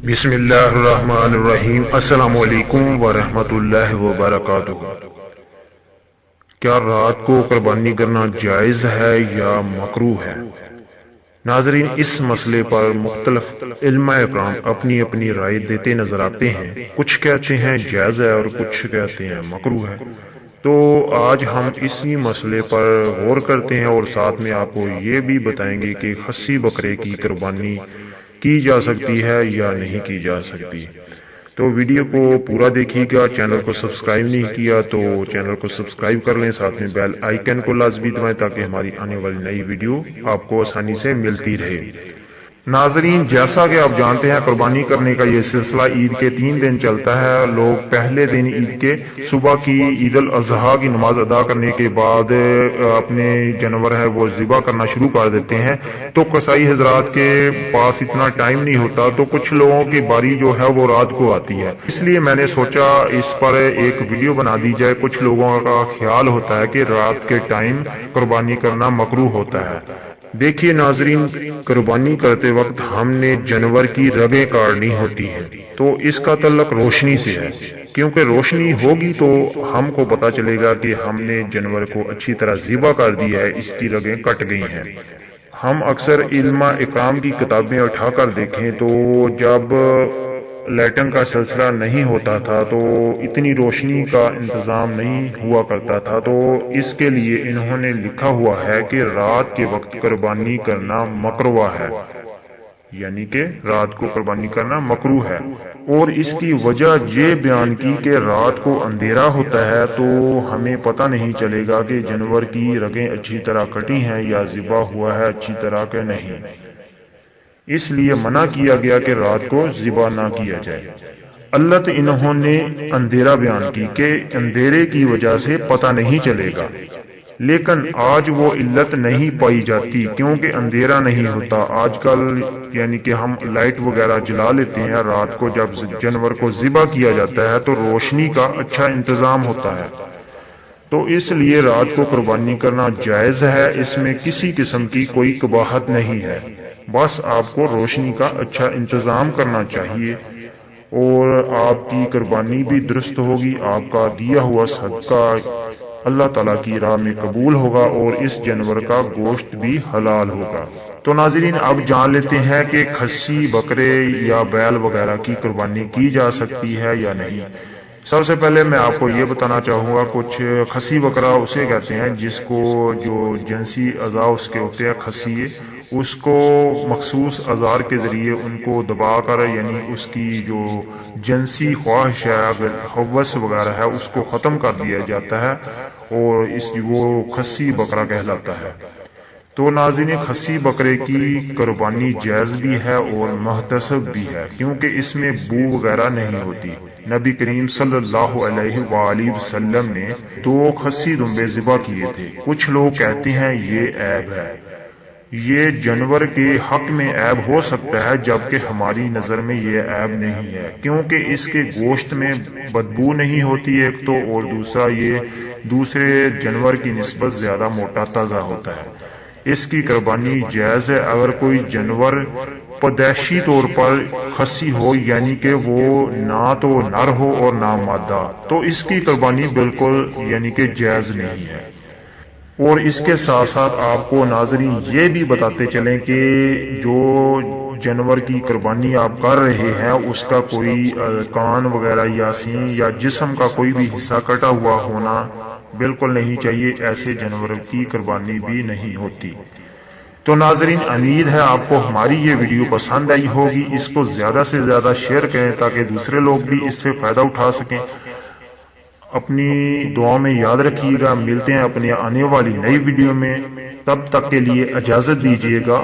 بسم اللہ الرحمن الرحیم۔ السلام علیکم ورحمۃ اللہ وبرکاتہ۔ کیا رات کو قربانی کرنا جائز ہے یا مکروہ ہے؟ ناظرین، اس مسئلے پر مختلف علماء اکرام اپنی اپنی رائے دیتے نظر آتے ہیں۔ کچھ کہتے ہیں جائز ہے اور کچھ کہتے ہیں مکروہ ہے۔ تو آج ہم اسی مسئلے پر غور کرتے ہیں اور ساتھ میں آپ کو یہ بھی بتائیں گے کہ خصی بکرے کی قربانی کی جا سکتی ہے یا نہیں کی جا سکتی۔ تو ویڈیو کو پورا دیکھیے گا۔ چینل کو سبسکرائب نہیں کیا تو چینل کو سبسکرائب کر لیں، ساتھ میں بیل آئیکن کو لازمی دبائیں تاکہ ہماری آنے والی نئی ویڈیو آپ کو آسانی سے ملتی رہے۔ ناظرین، جیسا کہ آپ جانتے ہیں، قربانی کرنے کا یہ سلسلہ عید کے 3 دن چلتا ہے۔ لوگ پہلے دن عید کے صبح کی عید الاضحیٰ کی نماز ادا کرنے کے بعد اپنے جانور ہے وہ ذبح کرنا شروع کر دیتے ہیں۔ تو قصائی حضرات کے پاس اتنا ٹائم نہیں ہوتا، تو کچھ لوگوں کی باری جو ہے وہ رات کو آتی ہے۔ اس لیے میں نے سوچا اس پر ایک ویڈیو بنا دی جائے۔ کچھ لوگوں کا خیال ہوتا ہے کہ رات کے ٹائم قربانی کرنا مکروہ ہوتا ہے۔ دیکھیے ناظرین، قربانی کرتے وقت ہم نے جانور کی رگیں کاٹنی ہوتی ہیں، تو اس کا تعلق روشنی سے ہے، کیونکہ روشنی ہوگی تو ہم کو پتا چلے گا کہ ہم نے جانور کو اچھی طرح ذبح کر دیا ہے، اس کی رگیں کٹ گئی ہیں۔ ہم اکثر علماء اکرام کی کتابیں اٹھا کر دیکھیں تو جب لائٹنگ کا سلسلہ نہیں ہوتا تھا تو اتنی روشنی کا انتظام نہیں ہوا کرتا تھا، تو اس کے لیے انہوں نے لکھا ہوا ہے کہ رات کے وقت قربانی کرنا مکروہ ہے، یعنی کہ رات کو قربانی کرنا مکروہ ہے۔ اور اس کی وجہ یہ بیان کی کہ رات کو اندھیرا ہوتا ہے تو ہمیں پتہ نہیں چلے گا کہ جانور کی رگیں اچھی طرح کٹی ہیں یا ذبح ہوا ہے اچھی طرح کہ نہیں، اس لیے منع کیا گیا کہ رات کو ذبح نہ کیا جائے۔ علت انہوں نے اندھیرا بیان کی کہ اندھیرے کی وجہ سے پتہ نہیں چلے گا، لیکن آج وہ علت نہیں پائی جاتی کیونکہ اندھیرا نہیں ہوتا۔ آج کل یعنی کہ ہم لائٹ وغیرہ جلا لیتے ہیں، رات کو جب جانور کو ذبح کیا جاتا ہے تو روشنی کا اچھا انتظام ہوتا ہے، تو اس لیے رات کو قربانی کرنا جائز ہے۔ اس میں کسی قسم کی کوئی قباحت نہیں ہے، بس آپ کو روشنی کا اچھا انتظام کرنا چاہیے اور آپ کی قربانی بھی درست ہوگی، آپ کا دیا ہوا صدقہ اللہ تعالیٰ کی راہ میں قبول ہوگا اور اس جانور کا گوشت بھی حلال ہوگا۔ تو ناظرین، اب جان لیتے ہیں کہ خصی بکرے یا بیل وغیرہ کی قربانی کی جا سکتی ہے یا نہیں۔ سب سے پہلے میں آپ کو یہ بتانا چاہوں گا، کچھ خصی بکرا اسے کہتے ہیں جس کو جو جنسی اعضاء اس کے ہوتے ہیں خصی، اس کو مخصوص اوزار کے ذریعے ان کو دبا کر، یعنی اس کی جو جنسی خواہش ہے، اگر ہوس وغیرہ ہے، اس کو ختم کر دیا جاتا ہے اور وہ خصی بکرا کہلاتا ہے۔ تو ناظرین، خصی بکرے کی قربانی جائز بھی ہے اور محتسب بھی ہے، کیونکہ اس میں بو وغیرہ نہیں ہوتی۔ نبی کریم صلی اللہ علیہ وآلہ وسلم نے 2 خصی دمبے ذبح کیے تھے۔ کچھ لوگ کہتے ہیں یہ عیب ہے۔ یہ جانور کے حق میں عیب ہو سکتا ہے، جبکہ ہماری نظر میں یہ عیب نہیں ہے، کیونکہ اس کے گوشت میں بدبو نہیں ہوتی ایک تو، اور دوسرا یہ دوسرے جانور کی نسبت زیادہ موٹا تازہ ہوتا ہے۔ اس کی قربانی جائز ہے۔ اگر کوئی جانور پیدائشی طور پر خصی ہو، یعنی کہ وہ نہ تو نر ہو اور نہ مادہ، تو اس کی قربانی بالکل یعنی کہ جائز نہیں ہے۔ اور اس کے ساتھ ساتھ آپ کو ناظرین یہ بھی بتاتے چلیں کہ جو جانور کی قربانی آپ کر رہے ہیں اس کا کوئی کان وغیرہ یا سینگ یا جسم کا کوئی بھی حصہ کٹا ہوا ہونا بالکل نہیں چاہیے، ایسے جانور کی قربانی بھی نہیں ہوتی۔ تو ناظرین، امید ہے آپ کو ہماری یہ ویڈیو پسند آئی ہوگی۔ اس کو زیادہ سے زیادہ شیئر کریں تاکہ دوسرے لوگ بھی اس سے فائدہ اٹھا سکیں۔ اپنی دعا میں یاد رکھیے گا۔ ملتے ہیں اپنی آنے والی نئی ویڈیو میں، تب تک کے لیے اجازت دیجیے گا۔